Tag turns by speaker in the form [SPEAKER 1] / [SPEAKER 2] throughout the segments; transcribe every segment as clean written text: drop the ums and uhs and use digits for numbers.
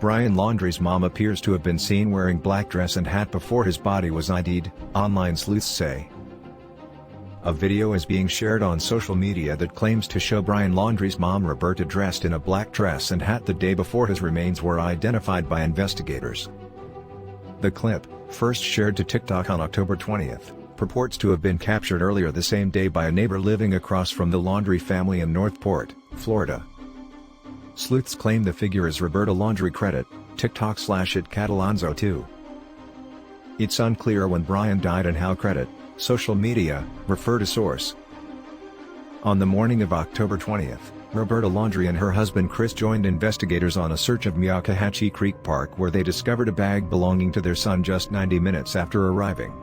[SPEAKER 1] Brian Laundrie's mom appears to have been seen wearing black dress and hat before his body was ID'd, online sleuths say. A video is being shared on social media that claims to show Brian Laundrie's mom Roberta dressed in a black dress and hat the day before his remains were identified by investigators. The clip, first shared to TikTok on October 20th, purports to have been captured earlier the same day by a neighbor living across from the Laundrie family in Northport, Florida. Sleuths claim the figure is Roberta Laundrie. Credit, TikTok/@Catalanzo2. It's unclear when Brian died and how. Credit, social media, refer to source. On the morning of October 20th, Roberta Laundrie and her husband Chris joined investigators on a search of Myakkahatchee Creek Park where they discovered a bag belonging to their son just 90 minutes after arriving.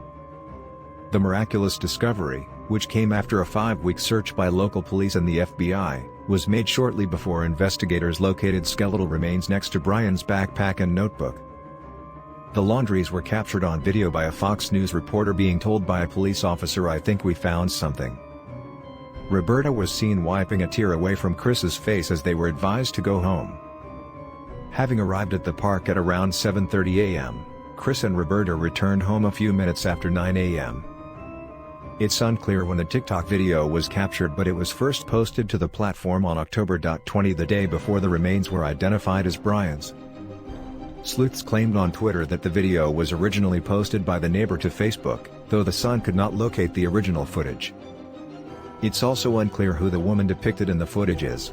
[SPEAKER 1] The miraculous discovery, which came after a 5-week search by local police and the FBI, was made shortly before investigators located skeletal remains next to Brian's backpack and notebook. The Laundries were captured on video by a Fox News reporter being told by a police officer, "I think we found something." Roberta was seen wiping a tear away from Chris's face as they were advised to go home. Having arrived at the park at around 7:30 a.m., Chris and Roberta returned home a few minutes after 9 a.m. It's unclear when the TikTok video was captured, but it was first posted to the platform on October 20, the day before the remains were identified as Brian's. Sleuths claimed on Twitter that the video was originally posted by the neighbor to Facebook, though the son could not locate the original footage. It's also unclear who the woman depicted in the footage is.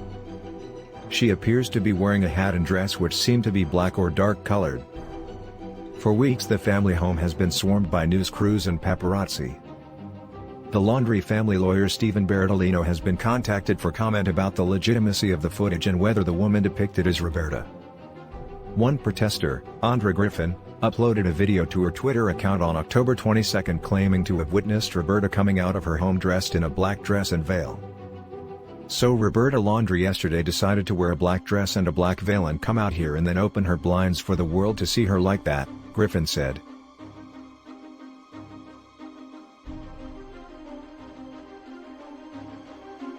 [SPEAKER 1] She appears to be wearing a hat and dress which seem to be black or dark colored. For weeks the family home has been swarmed by news crews and paparazzi. The Laundrie family lawyer Stephen Bertolino has been contacted for comment about the legitimacy of the footage and whether the woman depicted is Roberta. One protester, Andrea Griffin, uploaded a video to her Twitter account on October 22 claiming to have witnessed Roberta coming out of her home dressed in a black dress and veil. "So Roberta Laundrie yesterday decided to wear a black dress and a black veil and come out here and then open her blinds for the world to see her like that," Griffin said.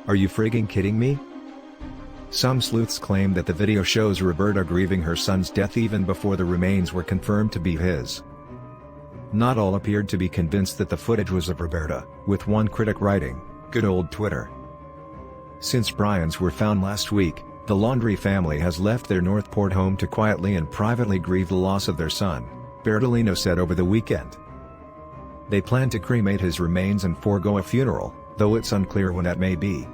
[SPEAKER 1] "Are you frigging kidding me?" Some sleuths claim that the video shows Roberta grieving her son's death even before the remains were confirmed to be his. Not all appeared to be convinced that the footage was of Roberta, with one critic writing, "Good old Twitter." Since Brian's were found last week, the Laundrie family has left their Northport home to quietly and privately grieve the loss of their son, Bertolino said over the weekend. They plan to cremate his remains and forego a funeral, though it's unclear when that may be.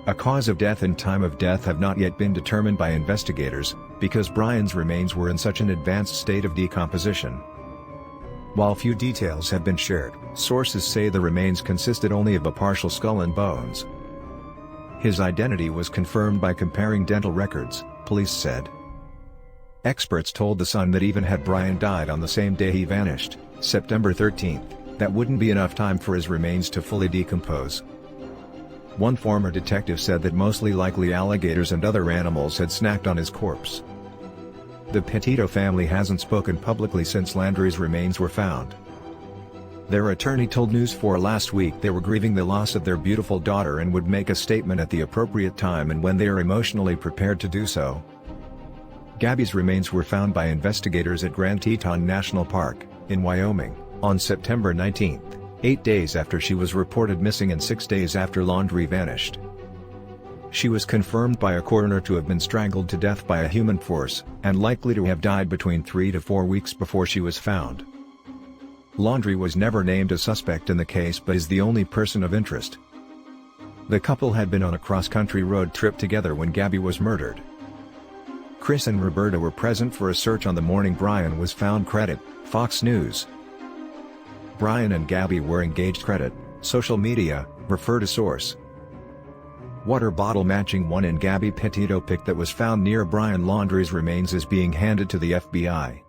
[SPEAKER 1] A cause of death and time of death have not yet been determined by investigators, because Brian's remains were in such an advanced state of decomposition. While few details have been shared, sources say the remains consisted only of a partial skull and bones. His identity was confirmed by comparing dental records, police said. Experts told The Sun that even had Brian died on the same day he vanished, September 13, that wouldn't be enough time for his remains to fully decompose. One former detective said that mostly likely alligators and other animals had snacked on his corpse. The Petito family hasn't spoken publicly since Laundrie's remains were found. Their attorney told News 4 last week they were grieving the loss of their beautiful daughter and would make a statement at the appropriate time and when they are emotionally prepared to do so. Gabby's remains were found by investigators at Grand Teton National Park, in Wyoming, on September 19. 8 days after she was reported missing and 6 days after Laundrie vanished. She was confirmed by a coroner to have been strangled to death by a human force, and likely to have died between 3 to 4 weeks before she was found. Laundrie was never named a suspect in the case but is the only person of interest. The couple had been on a cross-country road trip together when Gabby was murdered. Chris and Roberta were present for a search on the morning Brian was found. Credit, Fox News. Brian and Gabby were engaged. Credit, social media, refer to source. Water bottle matching one in Gabby Petito pic that was found near Brian Laundrie's remains is being handed to the FBI.